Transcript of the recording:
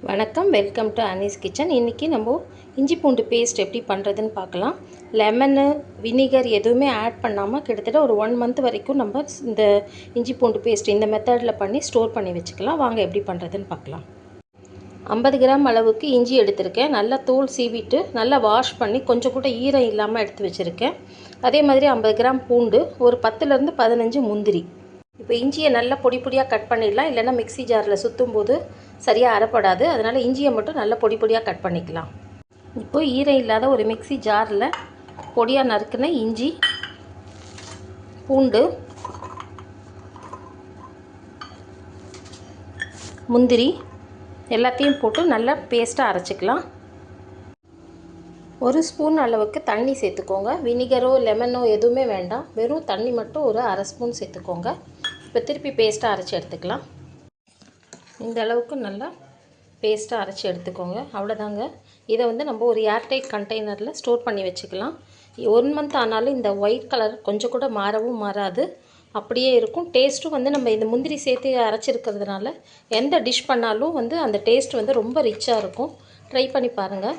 வணக்கம், welcome to Anees kitchen. இன்றைக்கி நம்ம இஞ்சி பூண்டு பேஸ்ட் எப்படி பண்ணுறதுன்னு பார்க்கலாம். லெமனு, வினிகர் எதுவுமே ஆட் பண்ணாமல் கிட்டத்தட்ட ஒரு 1 மந்த் வரைக்கும் நம்ம இந்த இஞ்சி பூண்டு பேஸ்ட் இந்த மெத்தடில் பண்ணி ஸ்டோர் பண்ணி வச்சுக்கலாம். வாங்க எப்படி பண்ணுறதுன்னு பார்க்கலாம். 50 கிராம் அளவுக்கு இஞ்சி எடுத்திருக்கேன். நல்லா தோல் சீவிட்டு நல்லா வாஷ் பண்ணி கொஞ்சம் கூட ஈரம் இல்லாமல் எடுத்து வச்சுருக்கேன். அதே மாதிரி 50 கிராம் பூண்டு, ஒரு 10லேருந்து 15 முந்திரி. இப்போ இஞ்சியை நல்லா பொடி பொடியாக கட் பண்ணிடலாம், இல்லைன்னா மிக்சி ஜாரில் சுற்றும் போது சரியாக அரைப்படாது. அதனால் இஞ்சியை மட்டும் நல்லா பொடி பொடியாக கட் பண்ணிக்கலாம். இப்போ ஈரம் இல்லாத ஒரு மிக்சி ஜாரில் பொடியாக நறுக்குன இஞ்சி, பூண்டு, முந்திரி எல்லாத்தையும் போட்டு நல்லா பேஸ்ட்டாக அரைச்சிக்கலாம். 1 ஸ்பூன் அளவுக்கு தண்ணி சேர்த்துக்கோங்க. வினிகரோ லெமனோ எதுவுமே வேண்டாம், வெறும் தண்ணி மட்டும் ஒரு அரை ஸ்பூன் சேர்த்துக்கோங்க. இப்போ திருப்பி பேஸ்ட்டாக அரைச்சி எடுத்துக்கலாம். இந்த அளவுக்கு நல்லா பேஸ்ட்டாக அரைச்சி எடுத்துக்கோங்க. அவ்வளோதாங்க. இதை நம்ம ஒரு ஏர்டைட் கண்டெய்னரில் ஸ்டோர் பண்ணி வச்சுக்கலாம். 1 மந்த் ஆனாலும் இந்த ஒயிட் கலர் கொஞ்சம் கூட மாறவும் மாறாது, அப்படியே இருக்கும். டேஸ்ட்டும் நம்ம இந்த முந்திரி சேர்த்து அரைச்சிருக்கிறதுனால எந்த டிஷ் பண்ணாலும் அந்த டேஸ்ட் ரொம்ப ரிச்சாக இருக்கும். ட்ரை பண்ணி பாருங்கள்.